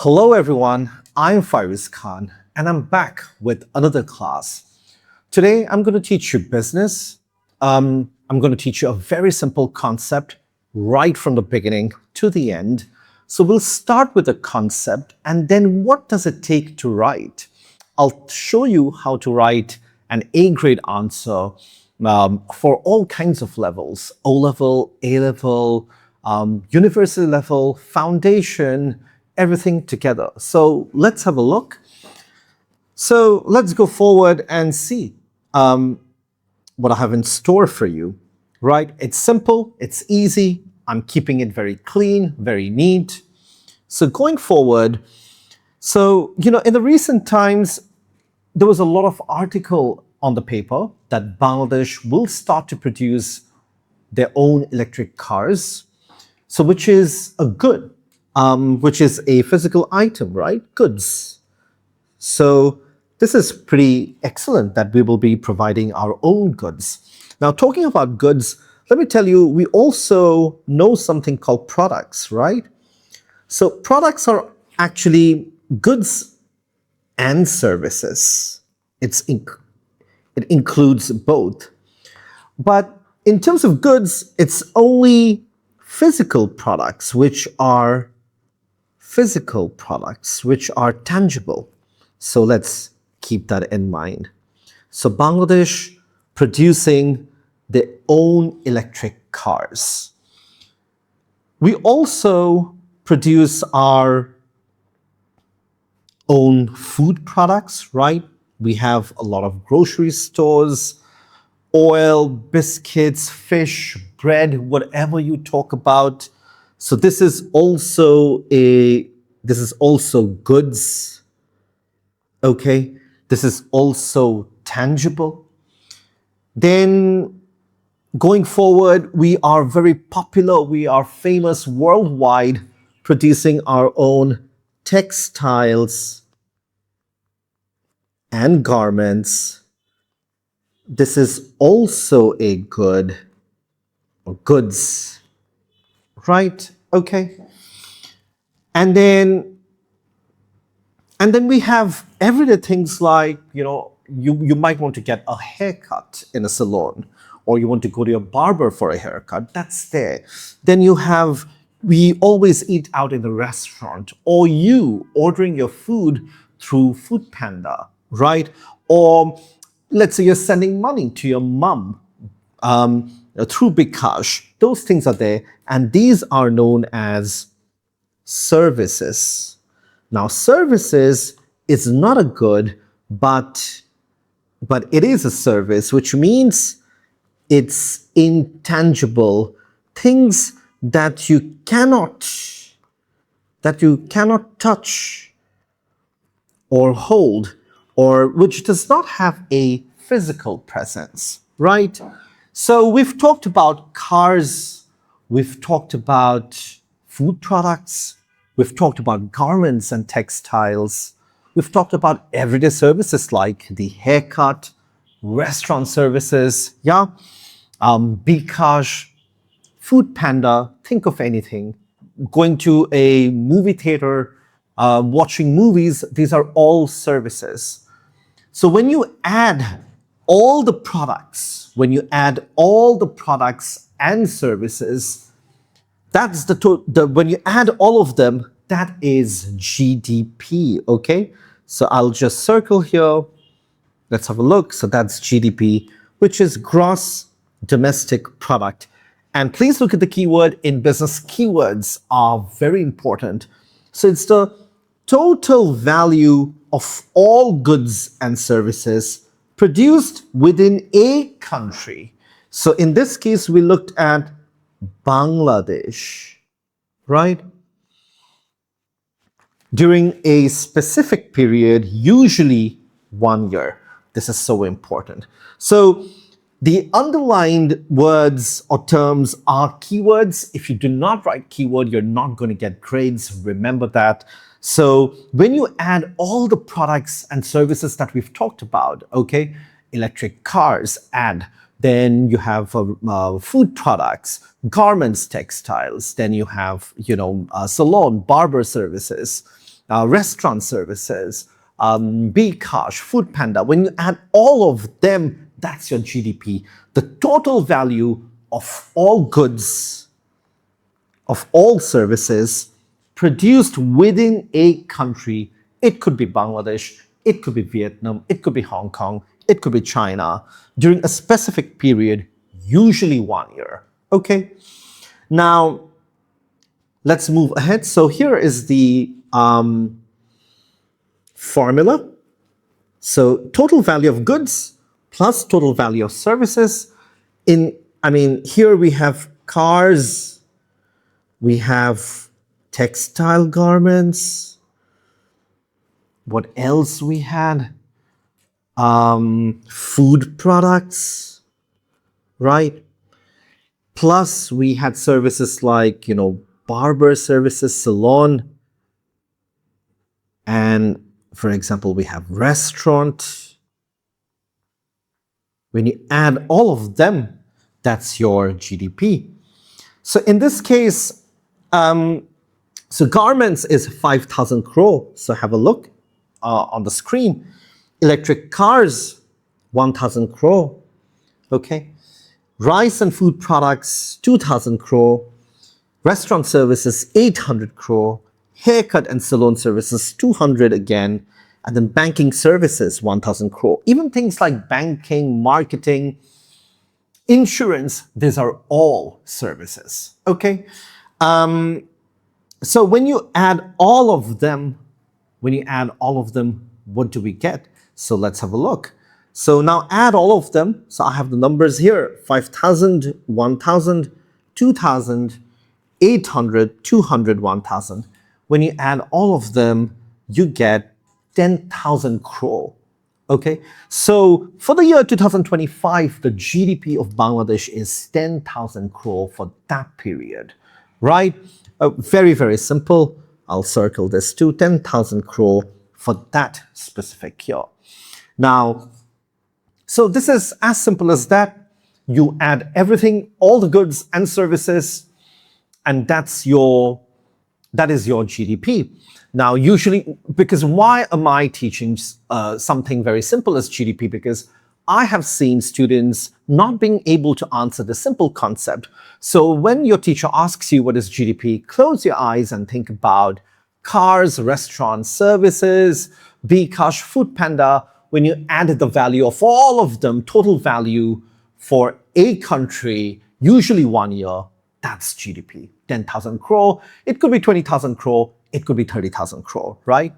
Hello everyone, I'm Fyruz Khan and I'm back with another class. Today I'm going to teach you business. I'm going to teach you a very simple concept right from the beginning to the end. So we'll start with the concept and then what does it take to write? I'll show you how to write an A grade answer for all kinds of levels, O level, A level, university level, foundation, everything together. So let's have a look. So let's go forward and see what I have in store for you, right? It's simple, it's easy. I'm keeping it very clean, very neat. So going forward, in the recent times, there was a lot of article on the paper that Bangladesh will start to produce their own electric cars. So which is a good, which is a physical item, right? Goods. So this is pretty excellent that we will be providing our own goods. Now, talking about goods, let me tell you, we also know something called products, right? So products are actually goods and services. It includes both. But in terms of goods, it's only physical products which are tangible. So let's keep that in mind. So Bangladesh producing their own electric cars. We also produce our own food products, right? We have a lot of grocery stores, oil, biscuits, fish, bread, whatever you talk about. So this is also goods. Okay, this is also tangible. Then going forward, we are very popular, we are famous worldwide producing our own textiles and garments. This is also a good or goods, right? Okay. And then we have everyday things like, you might want to get a haircut in a salon, or you want to go to your barber for a haircut. That's there. Then we always eat out in the restaurant, or you ordering your food through Food Panda, right? Or let's say you're sending money to your mom through Bikash. Those things are there, and these are known as services. Now, services is not a good, but it is a service, which means it's intangible, things that you cannot touch or hold, or which does not have a physical presence, right? So we've talked about cars, we've talked about food products, we've talked about garments and textiles, we've talked about everyday services like the haircut, restaurant services, Bikash, Food Panda, think of anything. Going to a movie theater, watching movies, these are all services. So when you add all the products, and services, that's when you add all of them, that is GDP, okay? So I'll just circle here. Let's have a look. So that's GDP, which is gross domestic product. And please look at the keyword in business. Keywords are very important. So it's the total value of all goods and services produced within a country. So in this case, we looked at Bangladesh, right? During a specific period, usually 1 year. This is so important. So the underlined words or terms are keywords. If you do not write keyword, you're not going to get grades. Remember that. So when you add all the products and services that we've talked about, okay, electric cars, and then you have food products, garments, textiles, then you have, salon, barber services, restaurant services, Bcash, Food Panda. When you add all of them, that's your GDP. The total value of all goods, of all services produced within a country. It could be Bangladesh, it could be Vietnam, it could be Hong Kong, it could be China, during a specific period, usually 1 year. Okay? Now, let's move ahead. So here is the formula. So total value of goods plus total value of services. Here we have cars, we have textile garments. What else we had? Food products, right? Plus we had services like, barber services, salon. And for example, we have restaurant. When you add all of them, that's your GDP. So in this case, so garments is 5,000 crore. So have a look on the screen. Electric cars, 1,000 crore. Okay. Rice and food products, 2,000 crore. Restaurant services, 800 crore. Haircut and salon services, 200 again. And then banking services, 1,000 crore. Even things like banking, marketing, insurance, these are all services. Okay. So when you add all of them, what do we get? So let's have a look. So now add all of them. So I have the numbers here: 5,000, 1,000, 2,000, 800, 200, 1,000. When you add all of them, you get 10,000 crore. Okay, so for the year 2025, the GDP of Bangladesh is 10,000 crore for that period, right? Very, very simple. I'll circle this too, 10,000 crore for that specific year. Now, so this is as simple as that. You add everything, all the goods and services, and that is your GDP. Now, usually, because why am I teaching something very simple as GDP? Because I have seen students not being able to answer the simple concept. So when your teacher asks you what is GDP, close your eyes and think about cars, restaurants, services, Bcash, Food Panda. When you add the value of all of them, total value for a country, usually 1 year, that's GDP. 10,000 crore. It could be 20,000 crore. It could be 30,000 crore, right?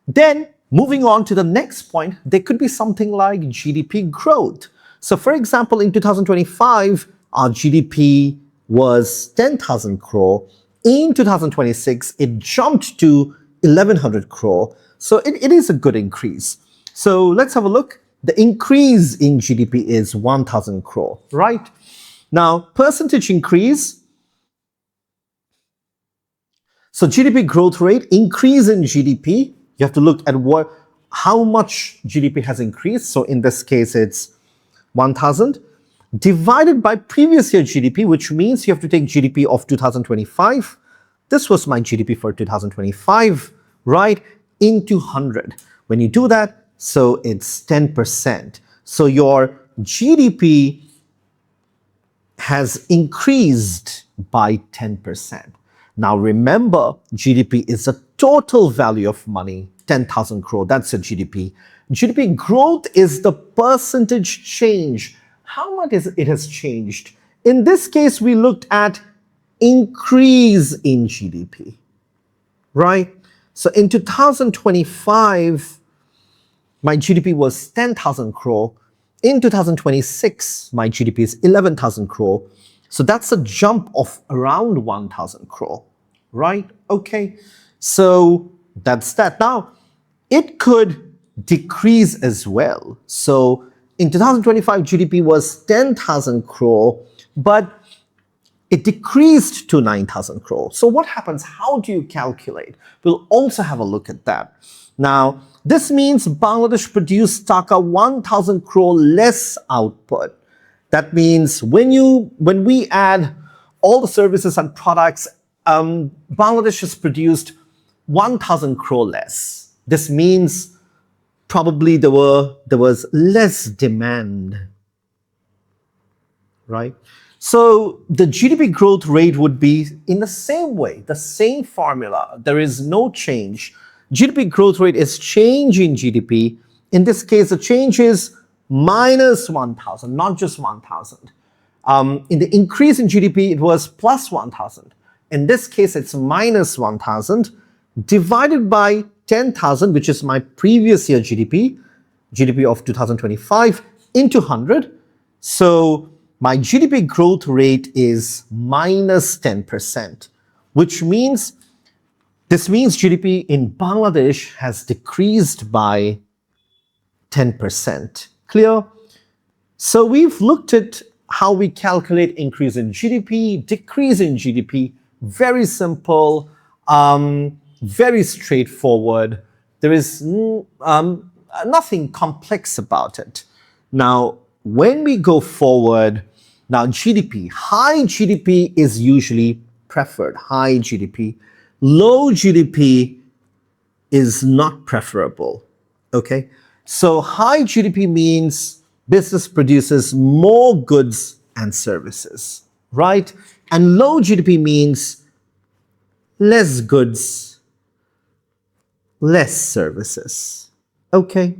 Then moving on to the next point, there could be something like GDP growth. So for example, in 2025, our GDP was 10,000 crore. In 2026, it jumped to 1,100 crore. So it is a good increase. So let's have a look. The increase in GDP is 1,000 crore, right? Now, percentage increase. So GDP growth rate, increase in GDP, you have to look at how much GDP has increased. So in this case, it's 1,000 divided by previous year GDP, which means you have to take GDP of 2025. This was my GDP for 2025, right? Into 100. When you do that, so it's 10%. So your GDP has increased by 10%. Now remember, GDP is the total value of money, 10,000 crore, that's your GDP. GDP growth is the percentage change. How much it has changed? In this case, we looked at increase in GDP, right? So in 2025, my GDP was 10,000 crore. In 2026, my GDP is 11,000 crore. So that's a jump of around 1,000 crore, right? Okay, so that's that. Now, it could decrease as well. So in 2025, GDP was 10,000 crore, but it decreased to 9,000 crore. So what happens? How do you calculate? We'll also have a look at that. Now, this means Bangladesh produced Dhaka 1,000 crore less output. That means when we add all the services and products, Bangladesh has produced 1,000 crore less. This means probably there was less demand, right? So the GDP growth rate would be in the same way, the same formula. There is no change. GDP growth rate is change in GDP. In this case, the change is minus 1,000, not just 1,000. In the increase in GDP, it was plus 1,000. In this case, it's minus 1,000 divided by 10,000, which is my previous year GDP of 2025 into 100. So my GDP growth rate is minus 10%, which means GDP in Bangladesh has decreased by 10%. Clear? So we've looked at how we calculate increase in GDP, decrease in GDP. Very simple, very straightforward. There is nothing complex about it. Now, when we go forward, now GDP, high GDP is usually preferred, high GDP. Low GDP is not preferable, okay? So high GDP means business produces more goods and services, right? And low GDP means less goods, less services, okay?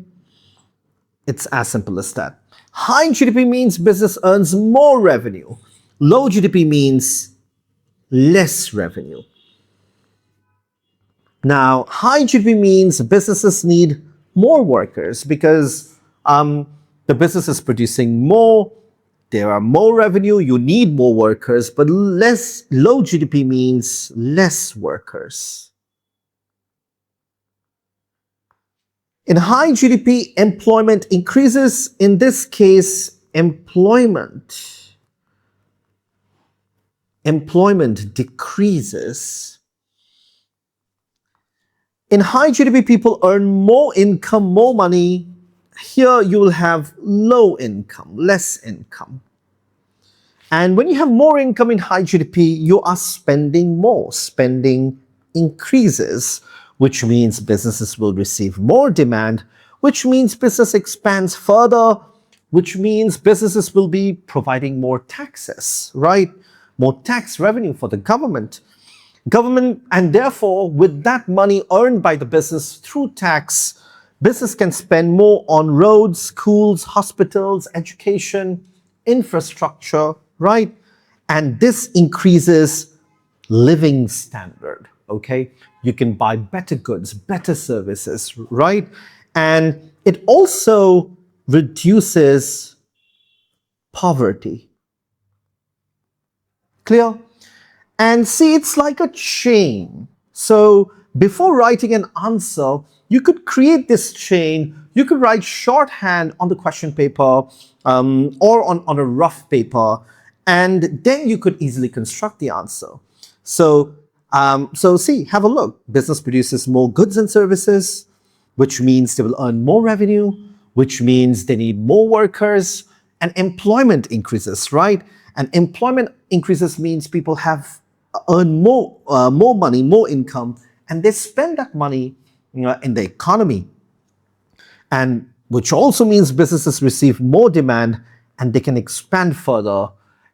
It's as simple as that. High GDP means business earns more revenue. Low GDP means less revenue. Now, high GDP means businesses need more workers because the business is producing more, there are more revenue, you need more workers, but low GDP means less workers. In high GDP, employment increases. In this case, employment decreases. In high GDP, people earn more income, more money. Here you will have low income, less income. And when you have more income in high GDP, you are spending more. Spending increases, which means businesses will receive more demand, which means business expands further, which means businesses will be providing more taxes, right? More tax revenue for the government. And therefore, with that money earned by the business through tax, business can spend more on roads, schools, hospitals, education, infrastructure, right? And this increases living standard, okay? You can buy better goods, better services, right? And it also reduces poverty. Clear? And see, it's like a chain. So before writing an answer, you could create this chain. You could write shorthand on the question paper or on a rough paper, and then you could easily construct the answer. So see, have a look. Business produces more goods and services, which means they will earn more revenue, which means they need more workers, and employment increases, right? And employment increases means people earn more money, more income, and they spend that money in the economy. And which also means businesses receive more demand and they can expand further.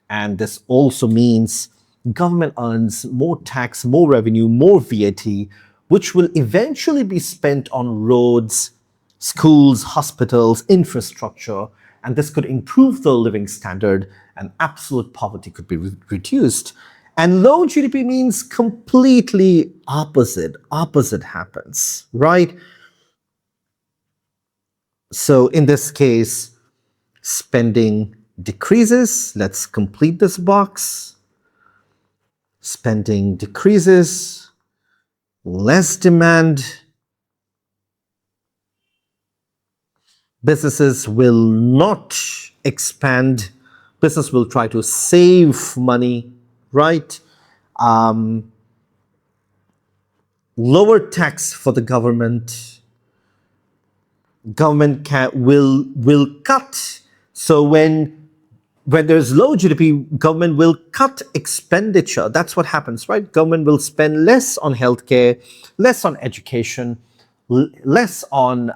And this also means government earns more tax, more revenue, more VAT, which will eventually be spent on roads, schools, hospitals, infrastructure, and this could improve the living standard and absolute poverty could be reduced. And low GDP means completely opposite happens, right? So in this case, spending decreases. Let's complete this box. Spending decreases, less demand. Businesses will not expand. Business will try to save money, right? Lower tax for the government. Government will cut. So when when there's low GDP, government will cut expenditure. That's what happens, right? Government will spend less on healthcare, less on education, less on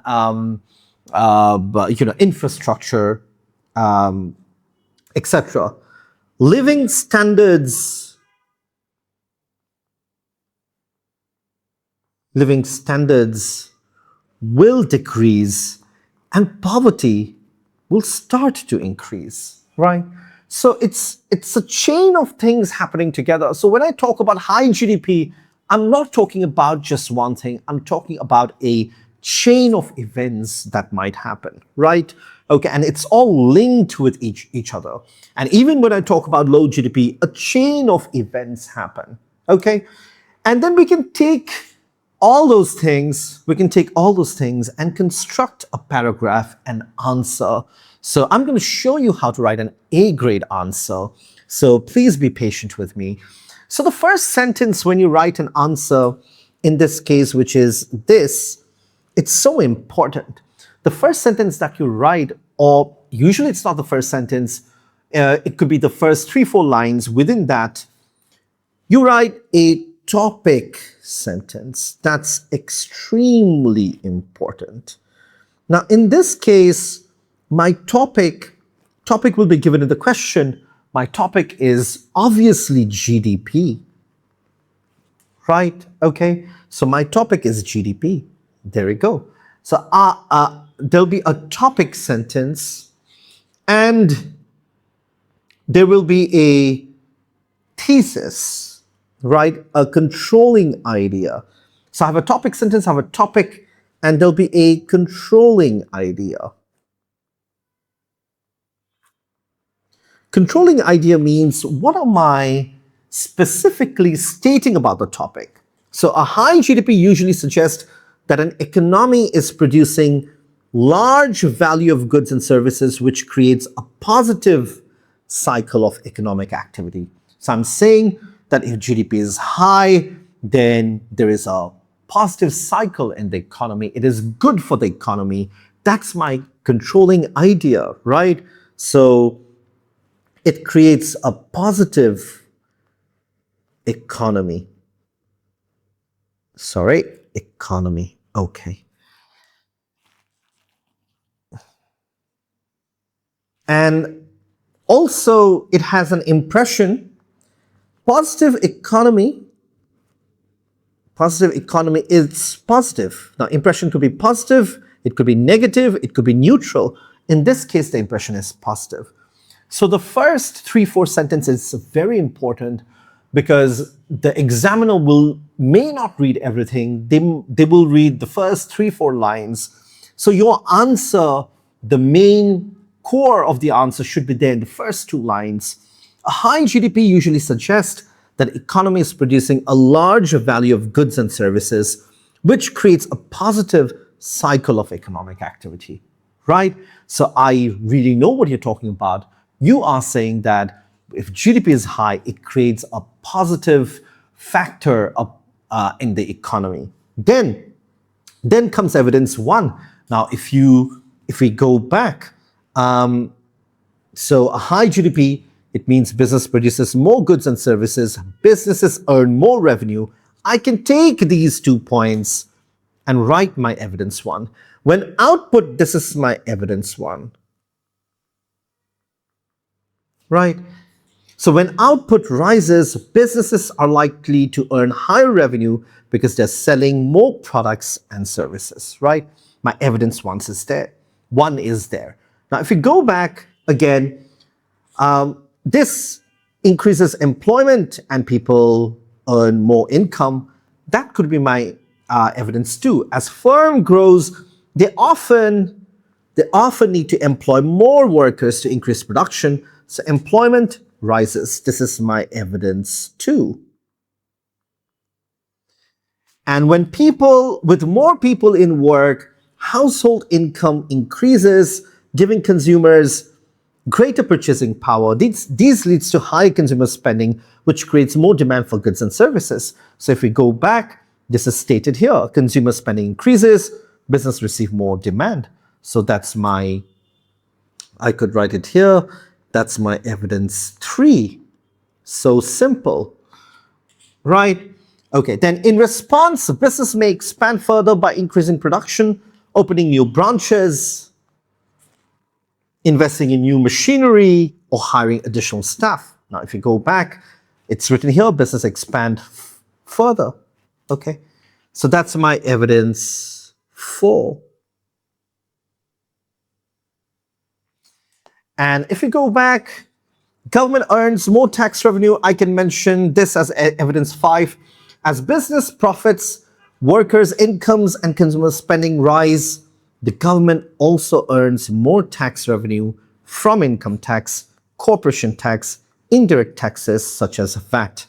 infrastructure, etc. Living standards, living standards will decrease, and poverty will start to increase, right? So it's a chain of things happening together. So when I talk about high GDP, I'm not talking about just one thing. I'm talking about a chain of events that might happen, right? Okay, and it's all linked with each other. And even when I talk about low GDP, a chain of events happen, okay? And then we can take all those things, and construct a paragraph and answer. So I'm going to show you how to write an A grade answer. So please be patient with me. So the first sentence when you write an answer, in this case, which is this, it's so important. The first sentence that you write, or usually it's not the first sentence, it could be the first 3-4 lines. Within that, you write a topic sentence. That's extremely important. Now, in this case, my topic will be given in the question. My topic is obviously GDP, right? Okay, so my topic is GDP. There we go. So there'll be a topic sentence, and there will be a thesis, right? A controlling idea. So I have a topic sentence, I have a topic, and there'll be a controlling idea. Controlling idea means, what am I specifically stating about the topic? So a high GDP usually suggests that an economy is producing large value of goods and services, which creates a positive cycle of economic activity. So I'm saying that if GDP is high, then there is a positive cycle in the economy. It is good for the economy. That's my controlling idea, right? So it creates a positive economy. Economy. Okay. And also, it has an impression. Positive economy is positive. Now, impression could be positive, it could be negative, it could be neutral. In this case, the impression is positive. So the first 3-4 sentences is very important, because the examiner may not read everything. They will read the first 3-4 lines. So your answer, the main core of the answer, should be there in the first 2 lines. A high GDP usually suggests that economy is producing a large value of goods and services, which creates a positive cycle of economic activity, right? So I really know what you're talking about. You are saying that if GDP is high, it creates a positive factor in the economy. Then comes evidence 1. Now, if we go back, so a high GDP, it means business produces more goods and services, businesses earn more revenue. I can take these 2 points and write my evidence 1. When output, this is my evidence 1. Right? So when output rises, businesses are likely to earn higher revenue because they're selling more products and services, right? My evidence 1 is there. 1 is there. Now, if we go back again, this increases employment and people earn more income. That could be my evidence 2. As firm grows, they often need to employ more workers to increase production. So employment rises. This is my evidence 2. And with more people in work, household income increases, giving consumers greater purchasing power. These leads to high consumer spending, which creates more demand for goods and services. So if we go back, this is stated here. Consumer spending increases, business receive more demand. So that's I could write it here. That's my evidence 3. So simple, right? Okay, then in response, the business may expand further by increasing production, opening new branches, investing in new machinery, or hiring additional staff. Now, if you go back, it's written here, business expand further. Okay, so that's my evidence 4. And if you go back, government earns more tax revenue. I can mention this as evidence 5. As business profits, workers' incomes, and consumer spending rise, the government also earns more tax revenue from income tax, corporation tax, indirect taxes such as VAT.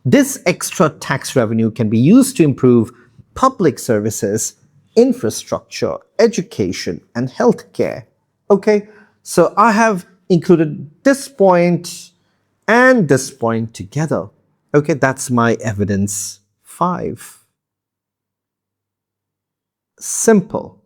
This extra tax revenue can be used to improve public services, infrastructure, education, and healthcare. Okay, so I have included this point and this point together. Okay, that's my evidence 5. Simple.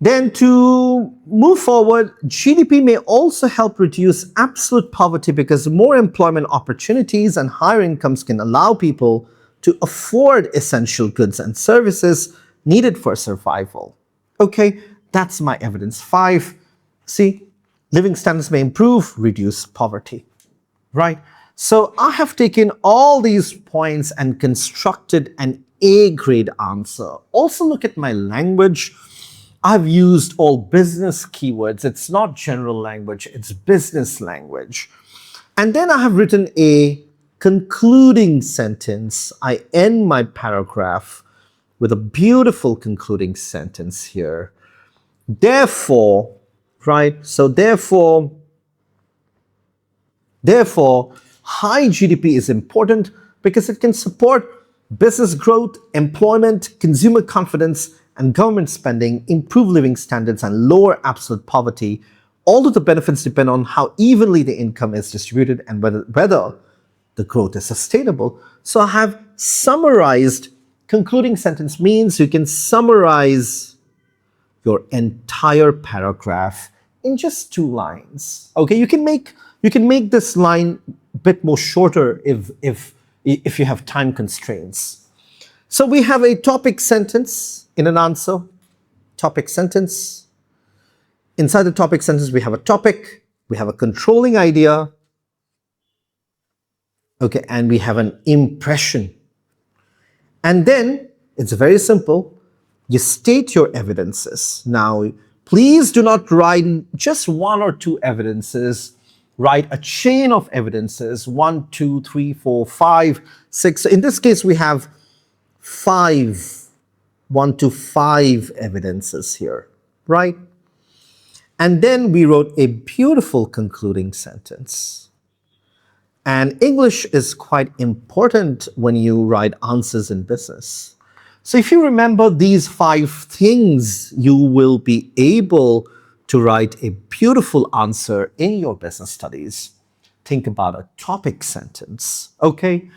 Then to move forward, GDP may also help reduce absolute poverty because more employment opportunities and higher incomes can allow people to afford essential goods and services needed for survival. Okay, that's my evidence 5. See, living standards may improve, reduce poverty, right? So I have taken all these points and constructed an A grade answer. Also look at my language. I've used all business keywords. It's not general language, it's business language. And then I have written a concluding sentence. I end my paragraph with a beautiful concluding sentence here. Therefore, right? So therefore, high GDP is important because it can support business growth, employment, consumer confidence, and government spending, improve living standards, and lower absolute poverty. All of the benefits depend on how evenly the income is distributed and whether the growth is sustainable. So I have summarized. Concluding sentence means you can summarize your entire paragraph in just 2 lines. Okay, you can make this line a bit more shorter if you have time constraints. So we have a topic sentence in an answer. Topic sentence. Inside the topic sentence, we have a topic, we have a controlling idea, okay, and we have an impression. And then it's very simple. You state your evidences. Now, please do not write just 1 or 2 evidences. Write a chain of evidences, 1, 2, 3, 4, 5, 6. In this case, we have 1 to 5 evidences here, right? And then we wrote a beautiful concluding sentence. And English is quite important when you write answers in business. So if you remember these 5 things, you will be able to write a beautiful answer in your business studies. Think about a topic sentence, okay?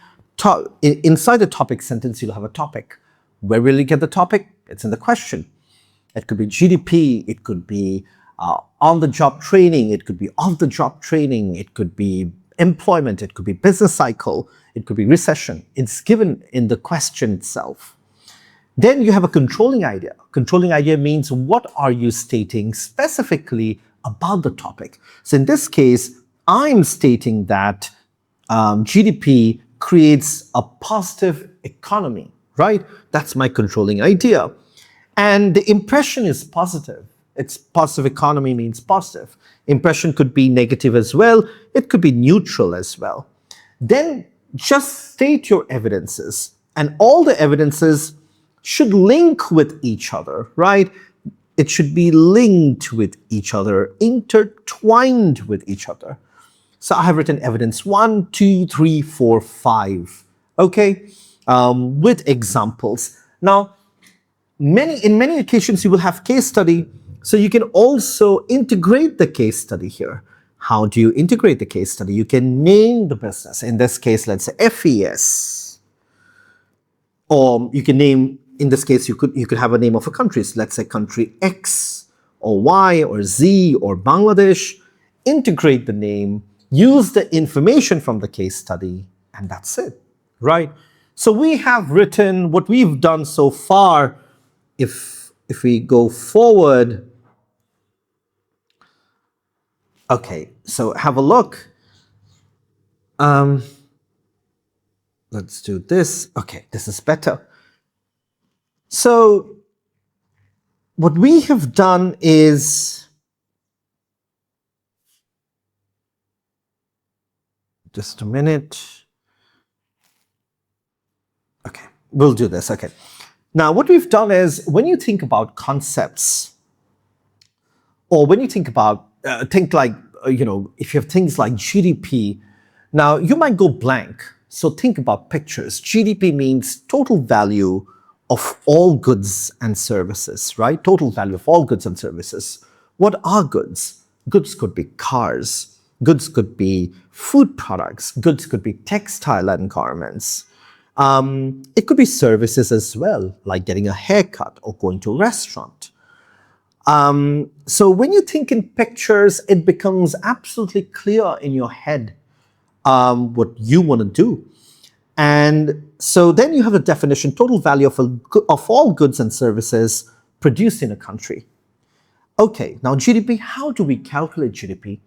Inside the topic sentence, you'll have a topic. Where will you get the topic? It's in the question. It could be GDP, it could be on-the-job training, it could be off-the-job training, it could be employment, it could be business cycle, it could be recession. It's given in the question itself. Then you have a controlling idea. Controlling idea means what are you stating specifically about the topic. So in this case, I'm stating that GDP creates a positive economy, right? That's my controlling idea. And the impression is positive. It's positive economy means positive. Impression could be negative as well. It could be neutral as well. Then just state your evidences, and all the evidences should link with each other, right? It should be linked with each other, intertwined with each other. So I have written evidence 1, 2, 3, 4, 5, okay, with examples. Now, in many occasions you will have case study, so you can also integrate the case study here. How do you integrate the case study? You can name the business. In this case, let's say FES. Or you can name, in this case, you could have a name of a country. So let's say country X or Y or Z or Bangladesh. integrate the name, use the information from the case study, and that's it, right? So we have written what we've done so far. If we go forward, okay, so have a look. Let's do this. Okay, this is better. So what we have done is, just a minute. Okay, we'll do this. Okay. Now, what we've done is, when you think about concepts, or when you think about, think like, if you have things like GDP, now you might go blank. So think about pictures. GDP means total value of all goods and services, right? Total value of all goods and services. What are goods? Goods could be cars. Goods could be food products. Goods could be textile and garments. It could be services as well, like getting a haircut or going to a restaurant. So when you think in pictures, it becomes absolutely clear in your head what you want to do. And so then you have a definition: total value of all goods and services produced in a country. Okay, now GDP, how do we calculate GDP?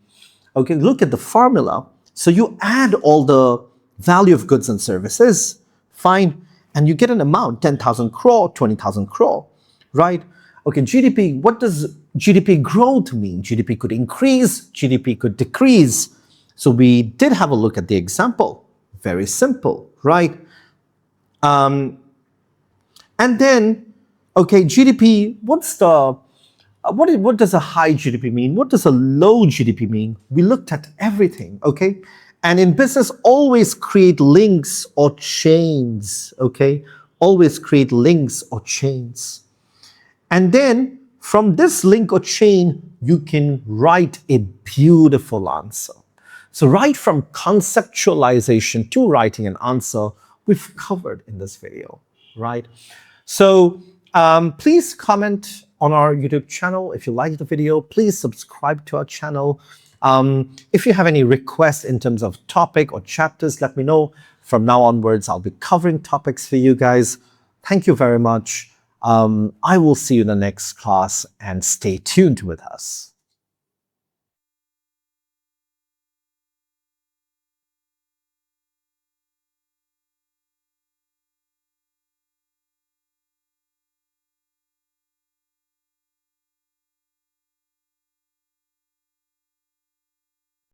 Okay, look at the formula. So you add all the value of goods and services, fine, and you get an amount: 10,000 crore, 20,000 crore, right? Okay, GDP, what does GDP growth mean? GDP could increase, GDP could decrease. So we did have a look at the example. Very simple, right? And then, okay, GDP, what does a high GDP mean? What does a low GDP mean? We looked at everything, okay? And in business, always create links or chains, okay? Always create links or chains. And then from this link or chain, you can write a beautiful answer. So right from conceptualization to writing an answer, we've covered in this video, right? So please comment on our YouTube channel. If you liked the video, please subscribe to our channel. If you have any requests in terms of topic or chapters, let me know. From now onwards, I'll be covering topics for you guys. Thank you very much. I will see you in the next class, and stay tuned with us.